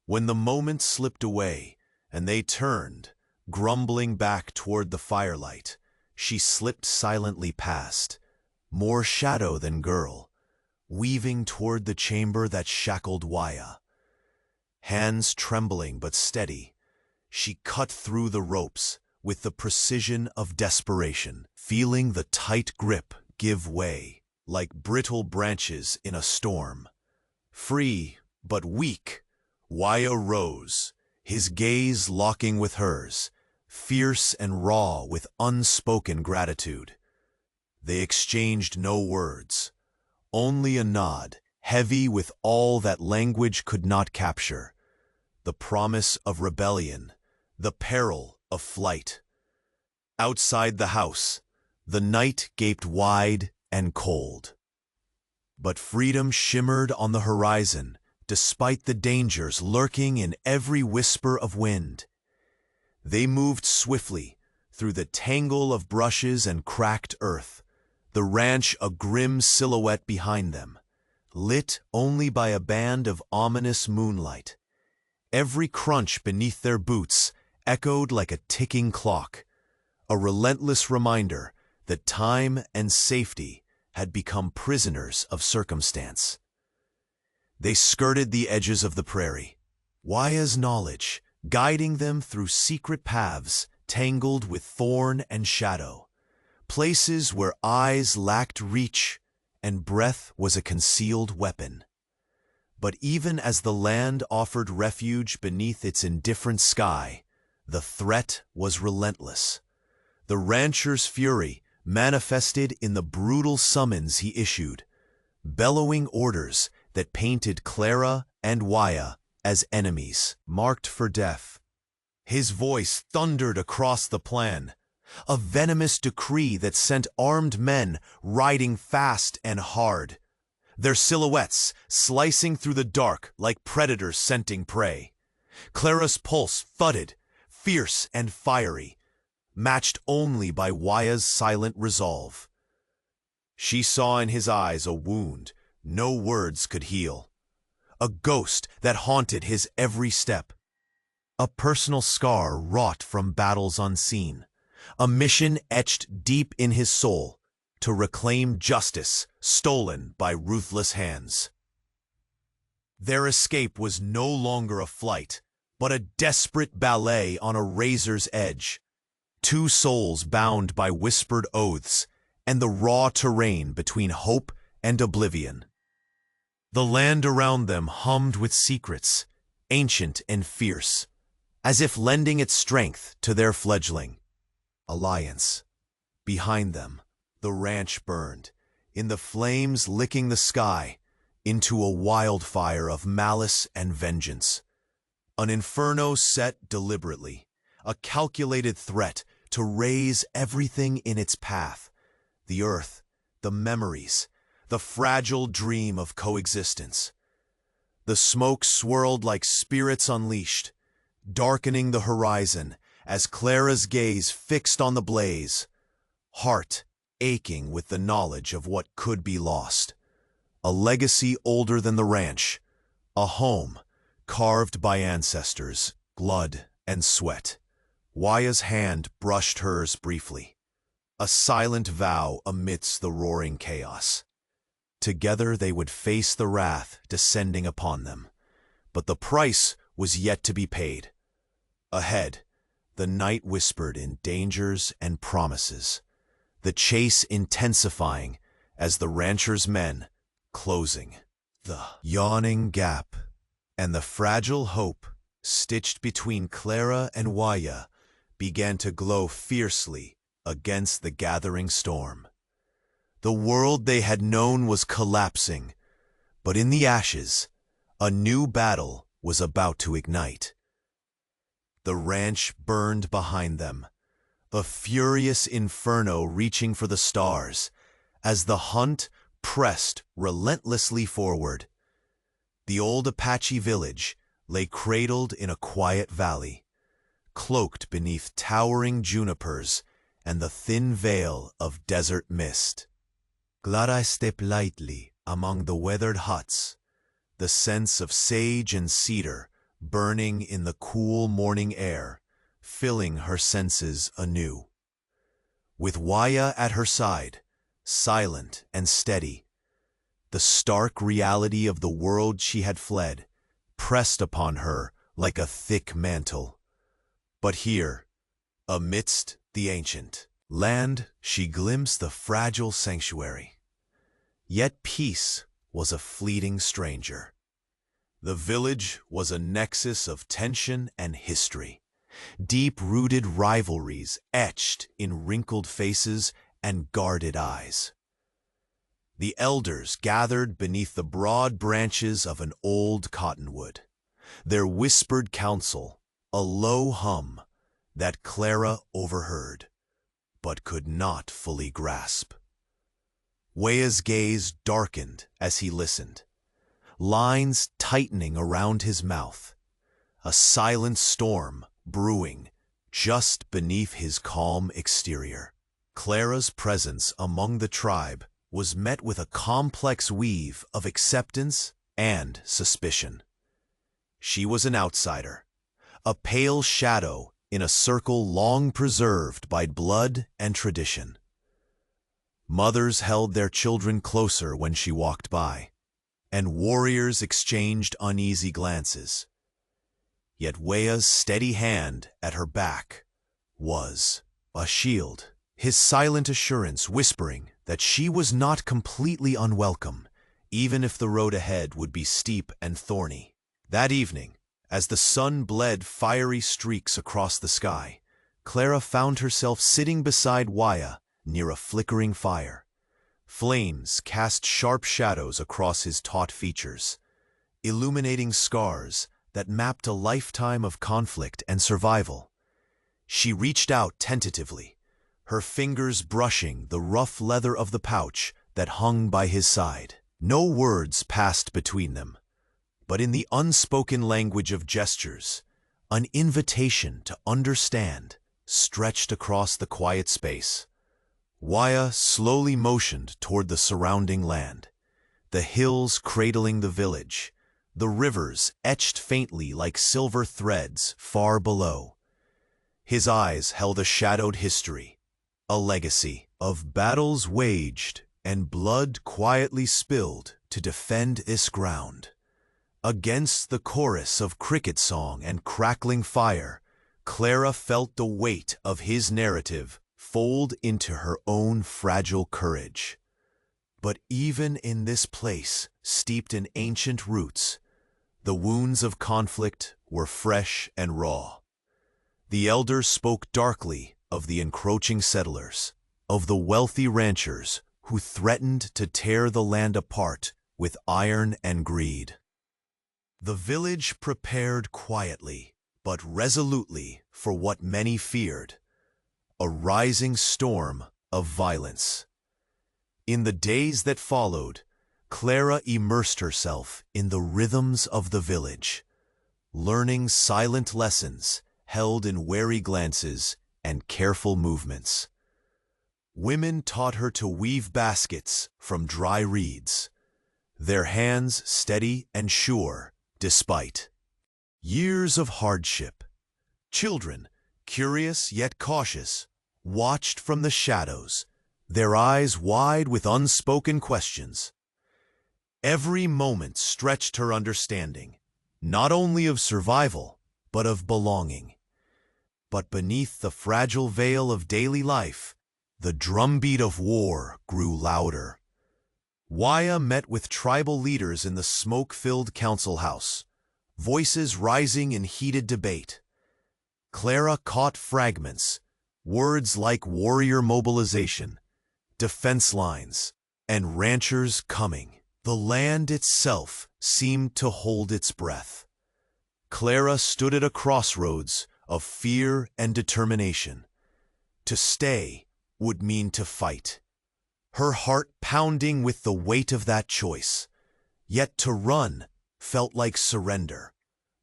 When the moment slipped away and they turned, grumbling back toward the firelight, she slipped silently past, more shadow than girl, weaving toward the chamber that shackled Waya. Hands trembling but steady, she cut through the ropes with the precision of desperation, feeling the tight grip give way, like brittle branches in a storm. Free but weak, Waya rose, his gaze locking with hers, fierce and raw with unspoken gratitude. They exchanged no words, only a nod, heavy with all that language could not capture. the promise of rebellion, the peril of flight. Outside the house, the night gaped wide and cold. But freedom shimmered on the horizon, despite the dangers lurking in every whisper of wind. They moved swiftly through the tangle of brushes and cracked earth, the ranch a grim silhouette behind them, lit only by a band of ominous moonlight. Every crunch beneath their boots echoed like a ticking clock, a relentless reminder that time and safety had become prisoners of circumstance. They skirted the edges of the prairie, Waya's knowledge guiding them through secret paths tangled with thorn and shadow, places where eyes lacked reach and breath was a concealed weapon. But even as the land offered refuge beneath its indifferent sky, the threat was relentless. The rancher's fury manifested in the brutal summons he issued, bellowing orders that painted Clara and Waya as enemies, marked for death. His voice thundered across the plan, a venomous decree that sent armed men riding fast and hard, their silhouettes slicing through the dark like predators scenting prey. Clara's pulse thudded, fierce and fiery, matched only by Waya's silent resolve. She saw in his eyes a wound no words could heal, a ghost that haunted his every step, a personal scar wrought from battles unseen, a mission etched deep in his soul to reclaim justice stolen by ruthless hands. Their escape was no longer a flight, but a desperate ballet on a razor's edge, two souls bound by whispered oaths and the raw terrain between hope and oblivion. The land around them hummed with secrets, ancient and fierce, as if lending its strength to their fledgling alliance. Behind them, the ranch burned, in the flames licking the sky, into a wildfire of malice and vengeance. An inferno set deliberately, a calculated threat to raze everything in its path, the earth, the memories, the fragile dream of coexistence. The smoke swirled like spirits unleashed, darkening the horizon as Clara's gaze fixed on the blaze, heart aching with the knowledge of what could be lost. A legacy older than the ranch, a home carved by ancestors, blood and sweat. Waya's hand brushed hers briefly, a silent vow amidst the roaring chaos. Together they would face the wrath descending upon them, but the price was yet to be paid. Ahead, the night whispered in dangers and promises, the chase intensifying as the rancher's men closing the yawning gap, and the fragile hope stitched between Clara and Waya began to glow fiercely against the gathering storm. The world they had known was collapsing, but in the ashes, a new battle was about to ignite. The ranch burned behind them, a furious inferno reaching for the stars, as the hunt pressed relentlessly forward. The old Apache village lay cradled in a quiet valley, cloaked beneath towering junipers and the thin veil of desert mist. Clara stepped lightly among the weathered huts, the scents of sage and cedar burning in the cool morning air, filling her senses anew. With Waya at her side, silent and steady, the stark reality of the world she had fled pressed upon her like a thick mantle. But here, amidst the ancient land, she glimpsed the fragile sanctuary. Yet peace was a fleeting stranger. The village was a nexus of tension and history, deep-rooted rivalries etched in wrinkled faces and guarded eyes. The elders gathered beneath the broad branches of an old cottonwood, their whispered counsel, a low hum that Clara overheard, but could not fully grasp. Wea's gaze darkened as he listened, lines tightening around his mouth, a silent storm brewing just beneath his calm exterior. Clara's presence among the tribe was met with a complex weave of acceptance and suspicion. She was an outsider, a pale shadow in a circle long preserved by blood and tradition. Mothers held their children closer when she walked by, and warriors exchanged uneasy glances. Yet Wea's steady hand at her back was a shield, his silent assurance whispering that she was not completely unwelcome, even if the road ahead would be steep and thorny. That evening, as the sun bled fiery streaks across the sky, Clara found herself sitting beside Wea near a flickering fire. Flames cast sharp shadows across his taut features, illuminating scars that mapped a lifetime of conflict and survival. She reached out tentatively, her fingers brushing the rough leather of the pouch that hung by his side. No words passed between them, but in the unspoken language of gestures, an invitation to understand stretched across the quiet space. Wea slowly motioned toward the surrounding land, the hills cradling the village, the rivers etched faintly like silver threads far below. His eyes held a shadowed history, a legacy of battles waged and blood quietly spilled to defend this ground. Against the chorus of cricket song and crackling fire, Clara felt the weight of his narrative fold into her own fragile courage. But even in this place, steeped in ancient roots, the wounds of conflict were fresh and raw. The elders spoke darkly of the encroaching settlers, of the wealthy ranchers who threatened to tear the land apart with iron and greed. The village prepared quietly, but resolutely for what many feared, a rising storm of violence. In the days that followed, Clara immersed herself in the rhythms of the village, learning silent lessons held in wary glances and careful movements. Women taught her to weave baskets from dry reeds, their hands steady and sure despite years of hardship. Children, curious yet cautious, watched from the shadows, their eyes wide with unspoken questions. Every moment stretched her understanding, not only of survival, but of belonging. But beneath the fragile veil of daily life, the drumbeat of war grew louder. Wea met with tribal leaders in the smoke-filled council house, voices rising in heated debate. Clara caught fragments, words like warrior mobilization, defense lines, and ranchers coming. The land itself seemed to hold its breath. Clara stood at a crossroads of fear and determination. To stay would mean to fight, her heart pounding with the weight of that choice. Yet to run felt like surrender,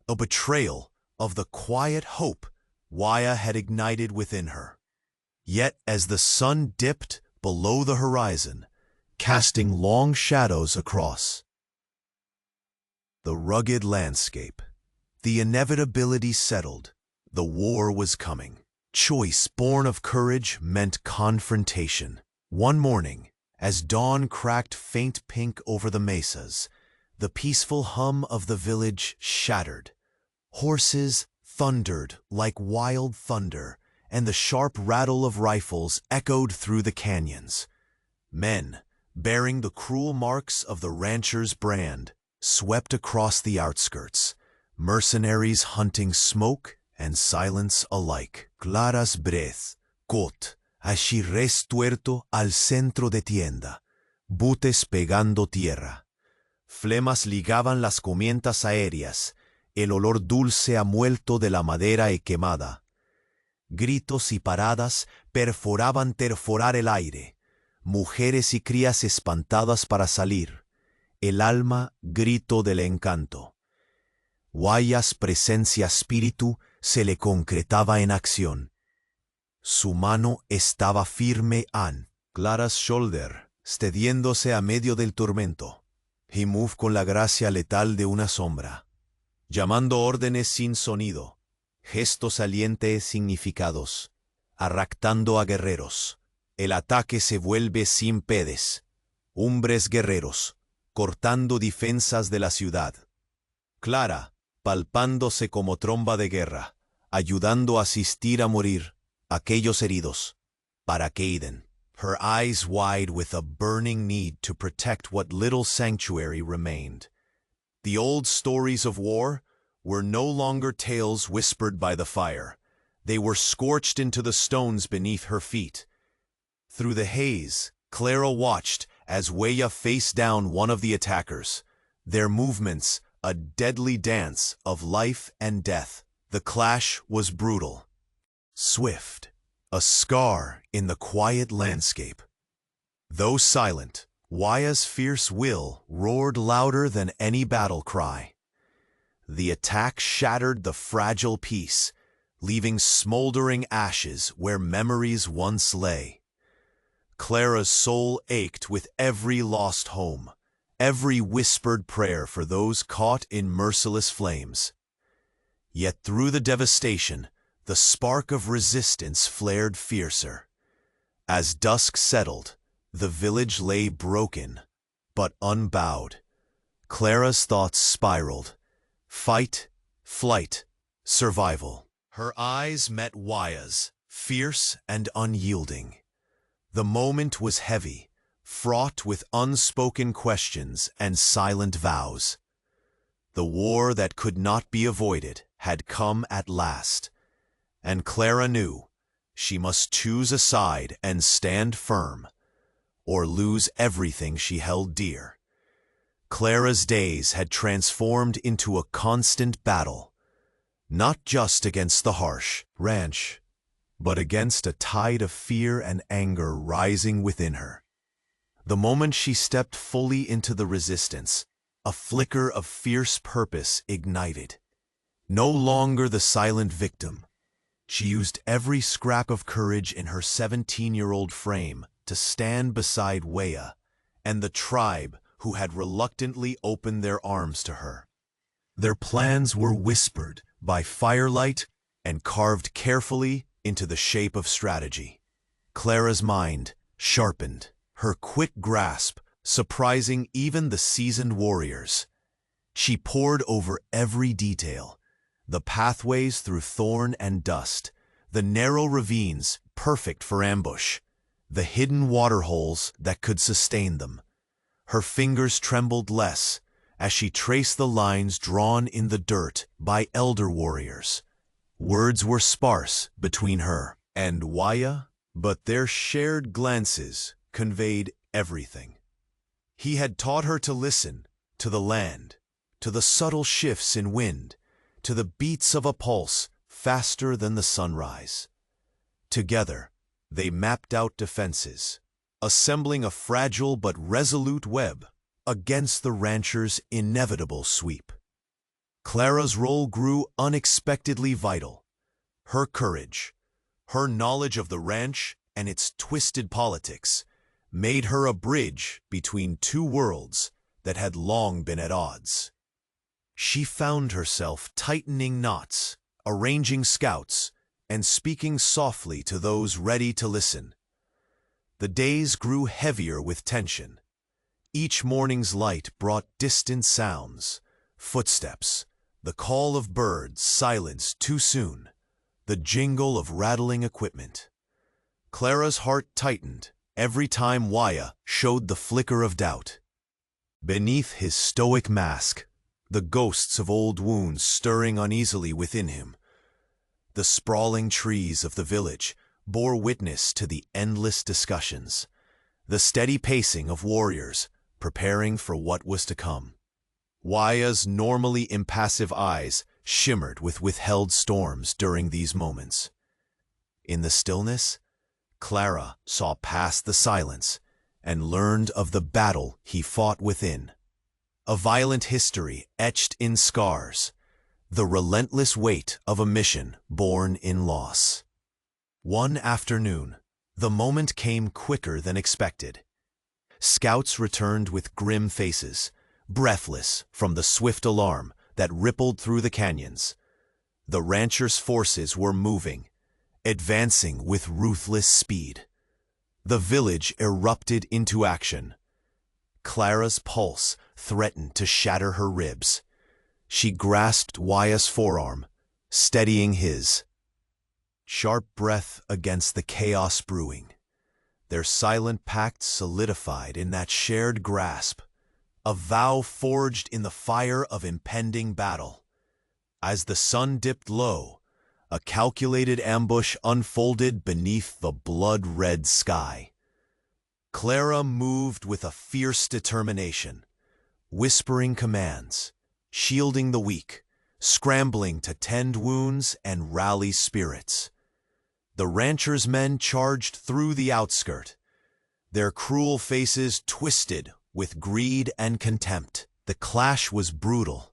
a betrayal of the quiet hope Wea had ignited within her. Yet as the sun dipped below the horizon, casting long shadows across the rugged landscape, the inevitability settled. The war was coming. Choice born of courage meant confrontation. One morning, as dawn cracked faint pink over the mesas, the peaceful hum of the village shattered. Horses thundered like wild thunder, and the sharp rattle of rifles echoed through the canyons. Men, bearing the cruel marks of the rancher's brand, swept across the outskirts, mercenaries hunting smoke and silence alike. Clara's breath caught as she raced tuerto al centro de tienda, butes pegando tierra. Flemas ligaban las comientas aéreas, el olor dulce ha muerto de la madera y quemada. Gritos y paradas perforaban el aire, mujeres y crías espantadas para salir, el alma grito del encanto. Wayas presencia espíritu se le concretaba en acción. Su mano estaba firme en Clara's shoulder, cediéndose a medio del tormento. He moved con la gracia letal de una sombra, llamando órdenes sin sonido, gestos salientes significados, arractando a guerreros. El ataque se vuelve sin pedes, hombres guerreros, cortando defensas de la ciudad. Clara, palpándose como tromba de guerra, ayudando a asistir a morir aquellos heridos, para que Eden, her eyes wide with a burning need to protect what little sanctuary remained. The old stories of war were no longer tales whispered by the fire. They were scorched into the stones beneath her feet. Through the haze, Clara watched as Weya faced down one of the attackers, their movements a deadly dance of life and death. The clash was brutal, swift, a scar in the quiet landscape. Though silent, Waya's fierce will roared louder than any battle cry. The attack shattered the fragile peace, leaving smoldering ashes where memories once lay. Clara's soul ached with every lost home, every whispered prayer for those caught in merciless flames. Yet through the devastation, the spark of resistance flared fiercer. As dusk settled, the village lay broken, but unbowed. Clara's thoughts spiraled. Fight, flight, survival. Her eyes met Waya's, fierce and unyielding. The moment was heavy, fraught with unspoken questions and silent vows. The war that could not be avoided had come at last, and Clara knew she must choose a side and stand firm, or lose everything she held dear. Clara's days had transformed into a constant battle, not just against the harsh ranch, but against a tide of fear and anger rising within her. The moment she stepped fully into the resistance, a flicker of fierce purpose ignited. No longer the silent victim, she used every scrap of courage in her 17-year-old frame to stand beside Weya and the tribe who had reluctantly opened their arms to her. Their plans were whispered by firelight and carved carefully into the shape of strategy. Clara's mind sharpened, her quick grasp surprising even the seasoned warriors. She pored over every detail, the pathways through thorn and dust, the narrow ravines perfect for ambush, the hidden waterholes that could sustain them. Her fingers trembled less as she traced the lines drawn in the dirt by elder warriors. Words were sparse between her and Waya, but their shared glances conveyed everything. He had taught her to listen to the land, to the subtle shifts in wind, to the beats of a pulse faster than the sunrise. Together, they mapped out defenses, assembling a fragile but resolute web against the rancher's inevitable sweep. Clara's role grew unexpectedly vital. Her courage, her knowledge of the ranch and its twisted politics, made her a bridge between two worlds that had long been at odds. She found herself tightening knots, arranging scouts, and speaking softly to those ready to listen. The days grew heavier with tension. Each morning's light brought distant sounds, footsteps, the call of birds silenced too soon, the jingle of rattling equipment. Clara's heart tightened every time Waya showed the flicker of doubt. Beneath his stoic mask, the ghosts of old wounds stirring uneasily within him. The sprawling trees of the village bore witness to the endless discussions, the steady pacing of warriors preparing for what was to come. Waya's normally impassive eyes shimmered with withheld storms during these moments. In the stillness, Clara saw past the silence and learned of the battle he fought within. A violent history etched in scars, the relentless weight of a mission born in loss. One afternoon, the moment came quicker than expected. Scouts returned with grim faces, breathless from the swift alarm that rippled through the canyons. The ranchers' forces were moving, advancing with ruthless speed. The village erupted into action. Clara's pulse threatened to shatter her ribs. She grasped Waya's forearm, steadying his. Sharp breath against the chaos brewing. Their silent pact solidified in that shared grasp, a vow forged in the fire of impending battle. As the sun dipped low, a calculated ambush unfolded beneath the blood-red sky. Clara moved with a fierce determination, whispering commands, shielding the weak, scrambling to tend wounds and rally spirits. The ranchers' men charged through the outskirt, their cruel faces twisted with greed and contempt. The clash was brutal.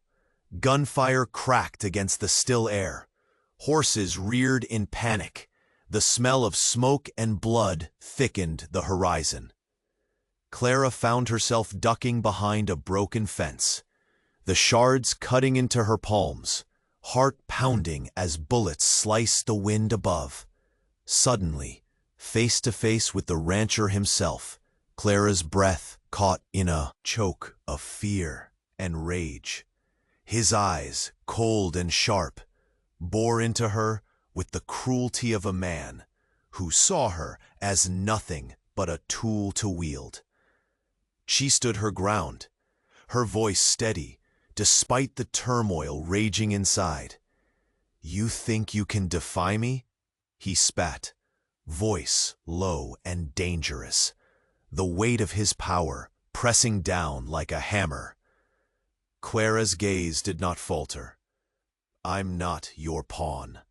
Gunfire cracked against the still air. Horses reared in panic. The smell of smoke and blood thickened the horizon. Clara found herself ducking behind a broken fence, the shards cutting into her palms, heart pounding as bullets sliced the wind above. Suddenly, face to face with the rancher himself, Clara's breath caught in a choke of fear and rage. His eyes, cold and sharp, bore into her with the cruelty of a man who saw her as nothing but a tool to wield. She stood her ground, her voice steady, despite the turmoil raging inside. "You think you can defy me?" he spat, voice low and dangerous, the weight of his power pressing down like a hammer. Clara's gaze did not falter. "I'm not your pawn."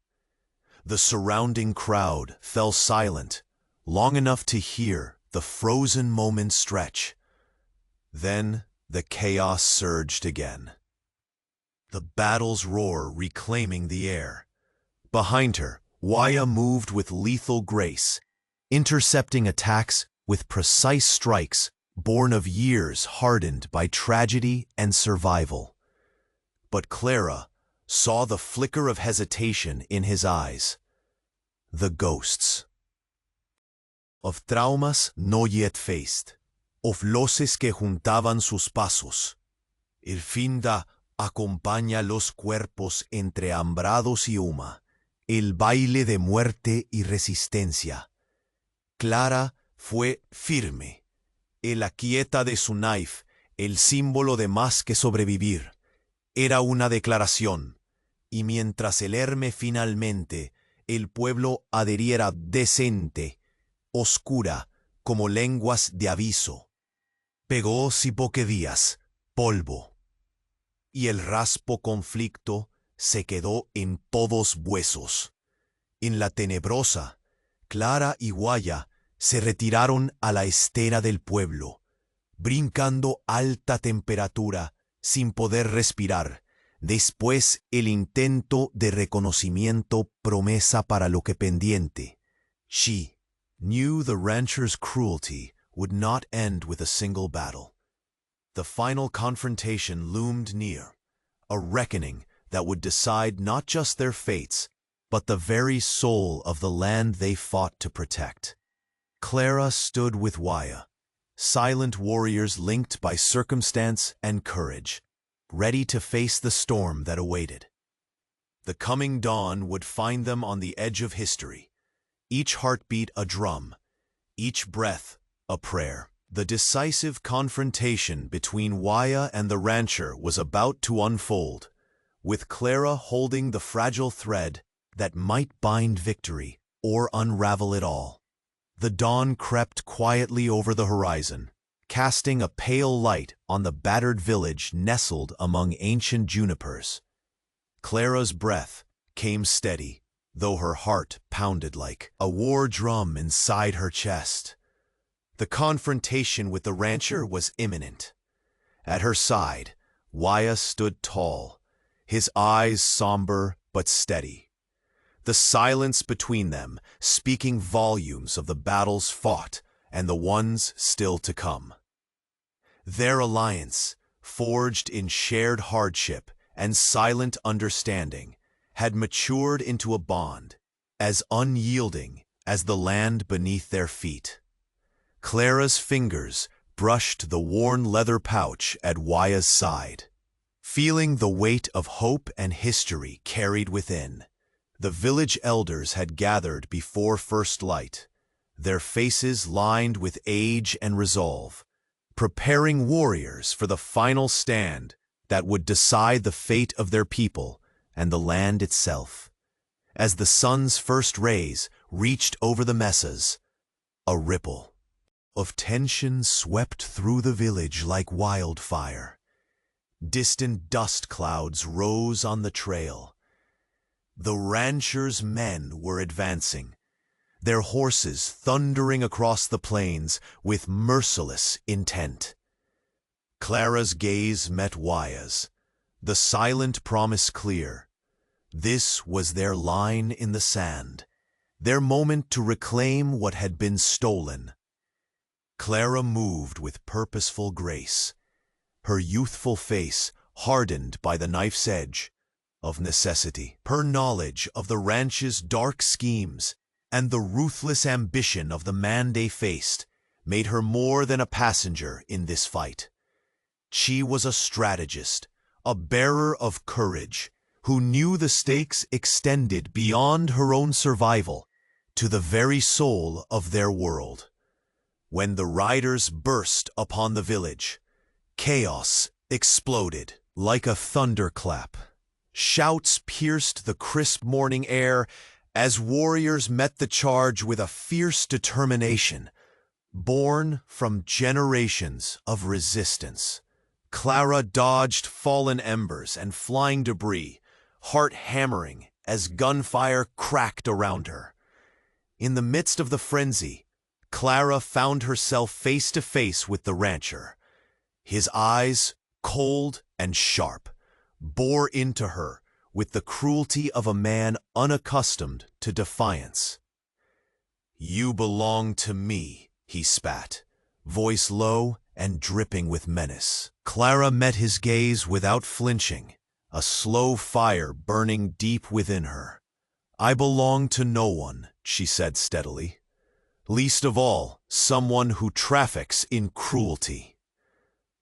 The surrounding crowd fell silent, long enough to hear the frozen moment stretch. Then the chaos surged again. The battle's roar reclaiming the air. Behind her, Waya moved with lethal grace, intercepting attacks with precise strikes born of years hardened by tragedy and survival. But Clara saw the flicker of hesitation in his eyes. The ghosts. Of traumas no yet faced, of loses que juntaban sus pasos. El fin da acompaña los cuerpos entre hambrados y huma, el baile de muerte y resistencia. Clara fue firme, el aquieta de su knife, el símbolo de más que sobrevivir. Era una declaración, y mientras el herme finalmente, el pueblo adheriera decente, oscura, como lenguas de aviso. Pegó Sipoquedías, polvo, y el raspo conflicto se quedó en todos huesos. En la tenebrosa, Clara y Waya se retiraron a la estera del pueblo, brincando alta temperatura sin poder respirar. Después el intento de reconocimiento promesa para lo que pendiente. She knew the rancher's cruelty would not end with a single battle. The final confrontation loomed near, a reckoning that would decide not just their fates, but the very soul of the land they fought to protect. Clara stood with Waya, silent warriors linked by circumstance and courage, ready to face the storm that awaited. The coming dawn would find them on the edge of history, each heartbeat a drum, each breath a prayer. The decisive confrontation between Waya and the rancher was about to unfold, with Clara holding the fragile thread that might bind victory or unravel it all. The dawn crept quietly over the horizon, casting a pale light on the battered village nestled among ancient junipers. Clara's breath came steady, though her heart pounded like a war drum inside her chest. The confrontation with the rancher was imminent. At her side, Waya stood tall, his eyes somber but steady. The silence between them speaking volumes of the battles fought and the ones still to come. Their alliance, forged in shared hardship and silent understanding, had matured into a bond as unyielding as the land beneath their feet. Clara's fingers brushed the worn leather pouch at Waya's side. Feeling the weight of hope and history carried within, the village elders had gathered before first light, their faces lined with age and resolve, preparing warriors for the final stand that would decide the fate of their people and the land itself. As the sun's first rays reached over the mesas, a ripple of tension swept through the village like wildfire. Distant dust clouds rose on the trail. The ranchers' men were advancing, their horses thundering across the plains with merciless intent. Clara's gaze met Waya's, the silent promise clear. This was their line in the sand, their moment to reclaim what had been stolen. Clara moved with purposeful grace, her youthful face hardened by the knife's edge of necessity. Her knowledge of the ranch's dark schemes and the ruthless ambition of the man they faced made her more than a passenger in this fight. She was a strategist, a bearer of courage, who knew the stakes extended beyond her own survival to the very soul of their world. When the riders burst upon the village, chaos exploded like a thunderclap. Shouts pierced the crisp morning air as warriors met the charge with a fierce determination, born from generations of resistance. Clara dodged fallen embers and flying debris, heart hammering as gunfire cracked around her. In the midst of the frenzy, Clara found herself face to face with the rancher. His eyes, cold and sharp, bore into her with the cruelty of a man unaccustomed to defiance. "You belong to me," he spat, voice low and dripping with menace. Clara met his gaze without flinching, a slow fire burning deep within her. "I belong to no one," she said steadily. "Least of all, someone who traffics in cruelty."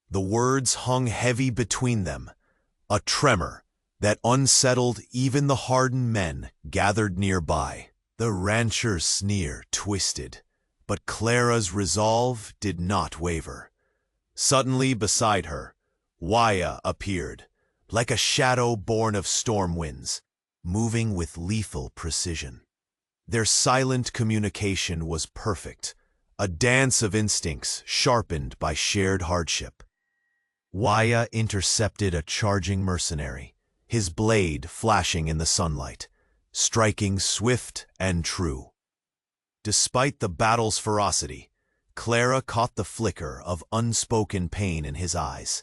The words hung heavy between them, a tremor that unsettled even the hardened men gathered nearby. The rancher's sneer twisted, but Clara's resolve did not waver. Suddenly beside her, Waya appeared, like a shadow born of storm winds, moving with lethal precision. Their silent communication was perfect, a dance of instincts sharpened by shared hardship. Waya intercepted a charging mercenary, his blade flashing in the sunlight, striking swift and true. Despite the battle's ferocity, Clara caught the flicker of unspoken pain in his eyes,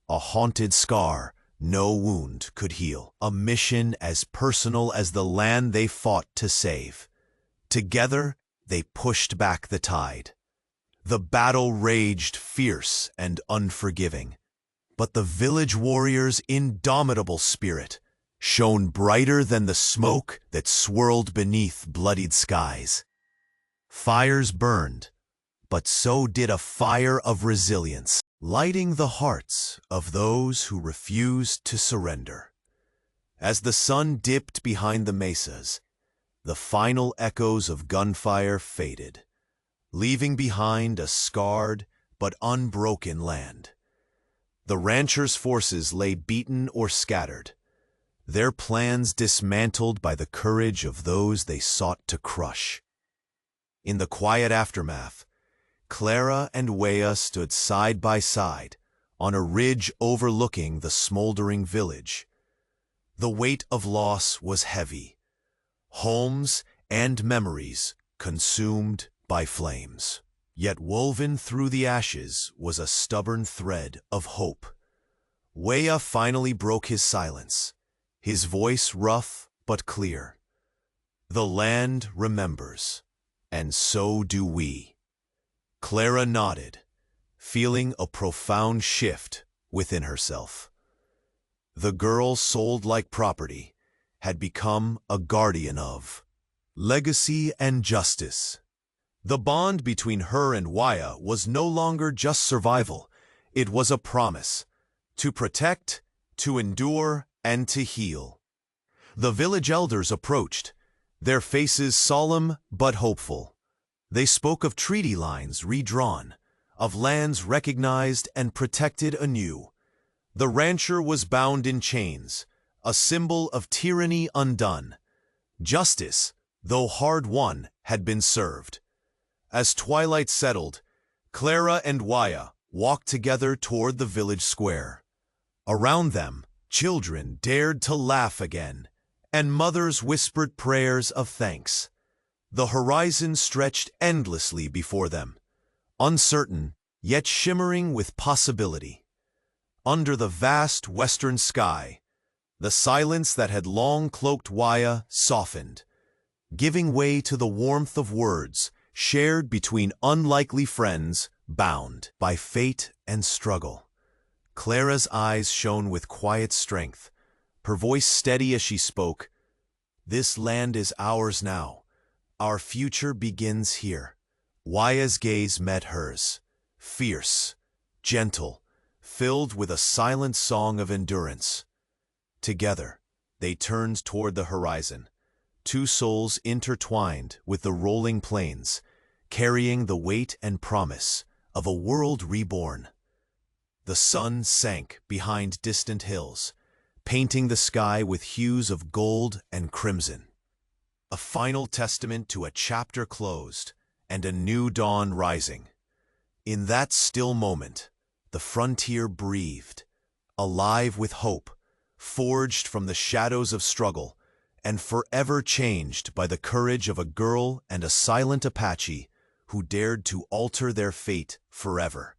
a haunted scar no wound could heal, a mission as personal as the land they fought to save. Together, they pushed back the tide. The battle raged fierce and unforgiving, but the village warriors' indomitable spirit shone brighter than the smoke that swirled beneath bloodied skies. Fires burned, but so did a fire of resilience, lighting the hearts of those who refused to surrender. As the sun dipped behind the mesas, the final echoes of gunfire faded, leaving behind a scarred but unbroken land. The ranchers' forces lay beaten or scattered, their plans dismantled by the courage of those they sought to crush. In the quiet aftermath, Clara and Wea stood side by side on a ridge overlooking the smoldering village. The weight of loss was heavy. Homes and memories consumed by flames. Yet woven through the ashes was a stubborn thread of hope. Wea finally broke his silence, his voice rough but clear. The land remembers, and so do we. Clara nodded, feeling a profound shift within herself. The girl sold like property had become a guardian of legacy and justice. The bond between her and Wea was no longer just survival. It was a promise to protect, to endure, and to heal. The village elders approached, their faces solemn but hopeful. They spoke of treaty lines redrawn, of lands recognized and protected anew. The rancher was bound in chains, a symbol of tyranny undone. Justice, though hard won, had been served. As twilight settled, Clara and Wea walked together toward the village square. Around them, children dared to laugh again, and mothers whispered prayers of thanks. The horizon stretched endlessly before them, uncertain, yet shimmering with possibility. Under the vast western sky, the silence that had long cloaked Wea softened, giving way to the warmth of words shared between unlikely friends bound by fate and struggle. Clara's eyes shone with quiet strength, her voice steady as she spoke. "This land is ours now. Our future begins here." Wea's gaze met hers, fierce, gentle, filled with a silent song of endurance. Together, they turned toward the horizon, two souls intertwined with the rolling plains, carrying the weight and promise of a world reborn. The sun sank behind distant hills, painting the sky with hues of gold and crimson. A final testament to a chapter closed and a new dawn rising. In that still moment, the frontier breathed, alive with hope, forged from the shadows of struggle, and forever changed by the courage of a girl and a silent Apache who dared to alter their fate forever.